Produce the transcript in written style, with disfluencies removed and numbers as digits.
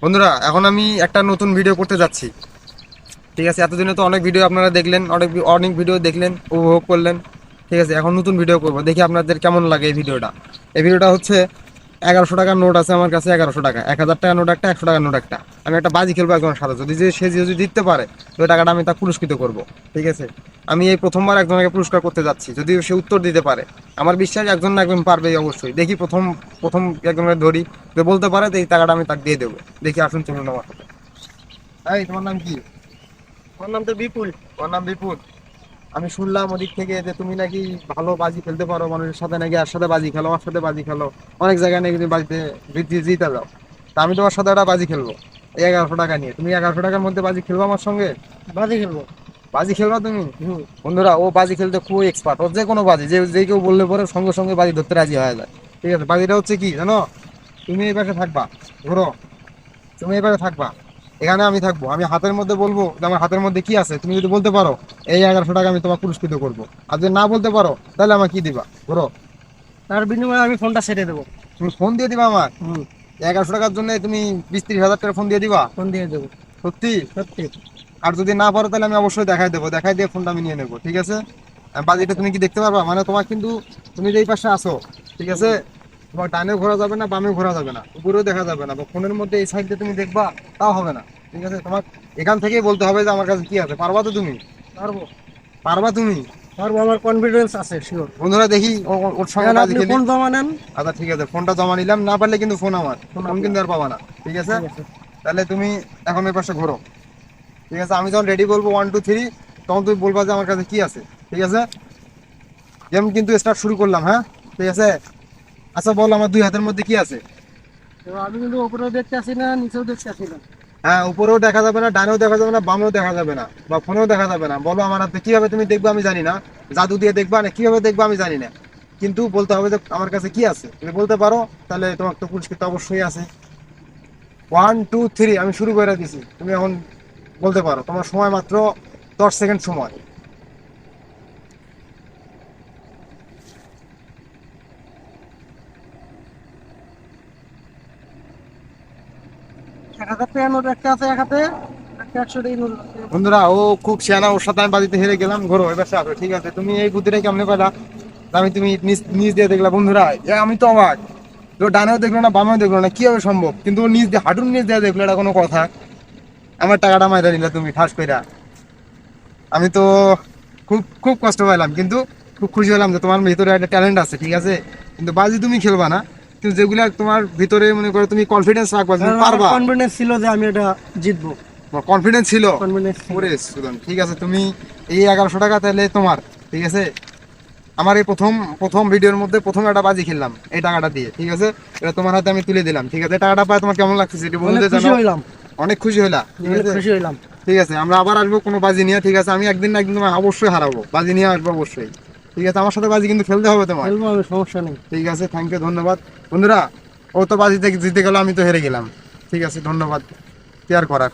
বন্ধুরা, এখন আমি একটা নতুন ভিডিও করতে যাচ্ছি। ঠিক আছে, এতদিনে তো অনেক ভিডিও আপনারা দেখলেন, অনেক অনেক ভিডিও দেখলেন, উপভোগ করলেন। ঠিক আছে, এখন নতুন ভিডিও করবো, দেখি আপনাদের কেমন লাগে এই ভিডিওটা। এই ভিডিওটা হচ্ছে 1100 টাকার নোট আছে আমার কাছে, 1100 টাকা, 1000 টাকার নোট একটা, 100 টাকার নোট একটা। আমি একটা বাজি খেলবো একজনের সাথে, সে যদি জিততে পারে তো ওই টাকাটা আমি তা পুরস্কৃত করবো। ঠিক আছে, আমি এই প্রথমবার একজনকে পুরস্কার করতে যাচ্ছি, যদি সে উত্তর দিতে পারে। আমার বিশ্বাস একজন না একজন পারবে অবশ্যই। দেখি প্রথম প্রথম একজনের ধরি, যে বলতে পারে তো এই টাকাটা আমি তাকে দিয়ে দেবো। দেখি, আসুন চলুন আমার সাথে। এই, তোমার নাম কি? আমার নাম তো বিপুল। তোমার নাম বিপুল? আমি শুনলাম ওদিক থেকে যে তুমি নাকি ভালো বাজি খেলতে পারো, মানুষের সাথে নাকি আর সাথে বাজি খেলো, আমার সাথে বাজি খেলো, অনেক জায়গায় নাকি তুমি বাজিতে জিতে যাও। তা আমি তোমার সাথে একটা বাজি খেলবো এই 1100 টাকা নিয়ে। তুমি 1100 টাকার মধ্যে বাজি খেলবো আমার সঙ্গে? বাজি খেলবো। বাজি খেলবা তুমি? হুম। বন্ধুরা, ও বাজি খেলতে খুব এক্সপার্ট, ওর যে কোনো বাজি, যে কেউ বললে পরে সঙ্গে সঙ্গে বাজি ধরতে রাজি হয়ে যায়। ঠিক আছে, বাজিটা হচ্ছে কি জানো? তুমি এই পাশে থাকবা, ধরো, তুমি এবারে থাকবা, এখানে আমি থাকবো, আমি হাতের মধ্যে বলবো যে আমার হাতের মধ্যে কি আছে। তুমি যদি বলতে পারো এই 1100 টাকা আমি তোমাকে পুরস্কৃত করবো। আর যদি না বলতে পারো তাহলে আমাকে কি দিবা ধরো? তার বিনিময়ে আমি ফোনটা ছেড়ে দেবো। তুমি ফোন দিয়ে দিবা আমার? হুম। 1100 টাকার জন্য তুমি 20-30 হাজার টাকা ফোন দিয়ে দিবা? ফোন দিয়ে দেবো। সত্যি? সত্যি। আর যদি না পারো তাহলে আমি অবশ্যই দেখাই দেবো, দেখাই দিয়ে ফোনটা আমি নিয়ে নেবো। ঠিক আছে, বাজিটা আচ্ছা। তুমি কি দেখতে পারবা? মানে তোমার কিন্তু, তুমি যে এই পাশে আসো, ঠিক আছে, তোমার ডানেও ঘোরা যাবে না, বামেও ঘোরা যাবে না, উপরেও দেখা যাবে না, বা ফোনের মধ্যে এই সাইড দিয়ে তুমি দেখবা, তাও হবে না। ঠিক আছে, তোমার এখান থেকেই বলতে হবে যে আমার কাছে কি আছে। পারবা তো তুমি? পারবো। পারবা তুমি? পারবো, আমার কনফিডেন্স আছে, শিওর। বন্ধুরা, দেখি ওর সঙ্গে এখন বাজি আপনি খেলি। ফোন জমা নেন। আচ্ছা ঠিক আছে, ফোনটা জমা নিলাম, না পারলে কিন্তু ফোন আমার, ফোন ফোন আপনার। কিন্তু আর পাবা না। ঠিক আছে, ঠিক আছে। তাহলে তুমি এখন ওই পাশে ঘোরো। ঠিক আছে, আমি যখন রেডি বলবো 1 2 3, তখন তুমি বলবা যে আমার কাছে কি আছে। ঠিক আছে, গেম কিন্তু স্টার্ট শুরু করলাম, হ্যাঁ? ঠিক আছে, আচ্ছা বল, আমার দুই হাতের মধ্যে কি আছে? তো আমি কিন্তু উপরেও দেখতে আসি না, নিচেও দেখতে আসি না। হ্যাঁ, উপরেও দেখা যাবে না, ডানেও দেখা যাবে না, বামেও দেখা যাবে না, বা ফোনেও দেখা যাবে না। বলো আমার হাতে কিভাবে তুমি দেখবে আমি জানি না, জাদু দিয়ে দেখবা না কিভাবে দেখবা আমি জানি না, কিন্তু বলতে হবে যে আমার কাছে কি আছে। তুমি বলতে পারো তাহলে তোমার তো পুরস্কৃত অবশ্যই আছে। 1 2 3, আমি শুরু করে দিছি, তুমি এখন বলতে পারো। তোমার সময় মাত্র 10 সেকেন্ড সময়। 1000 টাকার নোট একটা আছে এক হাতে, একটা 100 টাকার নোট আছে। বন্ধুরা, ও খুব সিয়ানা, ওর সাথে আমি বাজিতে হেরে গেলাম। ঘোরো, এবার সে আসো। ঠিক আছে, তুমি এই বুদ্ধিটা কেমনে পেলা? আমি তুমি নিজ নিজ দিয়ে দেখলা? বন্ধুরা, আমি তো অবাক, তো ডানেও দেখলো না, বামেও দেখলো না, কিভাবে সম্ভব? কিন্তু ও নিজ দিয়ে, হাঁটুর নিজ দিয়ে দেখলো, এটা কোনো কথা? আমার টাকাটা মাইরা নিলা তুমি ঠাস কইরা। আমি তো খুব খুব কষ্ট পাইলাম, কিন্তু খুব খুশি হলাম যে তোমার ভিতরে একটা ট্যালেন্ট আছে। ঠিক আছে, কিন্তু বাজি তুমি খেলবা না, কিন্তু যেগুলা তোমার ভিতরে মনে করো তুমি কনফিডেন্স রাখবা, তুমি কারণ আমার পারবা, কনফিডেন্স ছিল যে আমি এটা জিতবো। কনফিডেন্স ছিল। কনফিডেন্স ছিল। ওরে সুদন, ঠিক আছে, তুমি এই 1100 টাকা তাহলে তোমার। ঠিক আছে, আমার এই প্রথম প্রথম ভিডিওর মধ্যে প্রথম একটা বাজি খেললাম এই টাকাটা দিয়ে। ঠিক আছে, এটা তোমার হাতে আমি তুলে দিলাম। ঠিক আছে, টাকাটা পায় তোমার কেমন লাগছে সেটা অনেক বন্ধুদের খুশি জানাও। হইলাম। অনেক খুশি হলা? ঠিক অনেক আছে, খুশি হইলাম। ঠিক আছে, আমরা আবার আসবো কোনো বাজি নিয়ে। ঠিক আছে, আমি একদিন না একদিন তোমায় অবশ্যই হারাবো, বাজি নিয়ে আসবো অবশ্যই। ঠিক আছে, আমার সাথে বাজি কিন্তু খেলতে হবে তোমার। খেলবো আমি, সমস্যা নেই। ঠিক আছে, থ্যাংক ইউ, ধন্যবাদ। বন্ধুরা, ও তো বাজিতে জিতে গেল, আমি তো হেরে গেলাম। ঠিক আছে, ধন্যবাদ কেয়ার করার।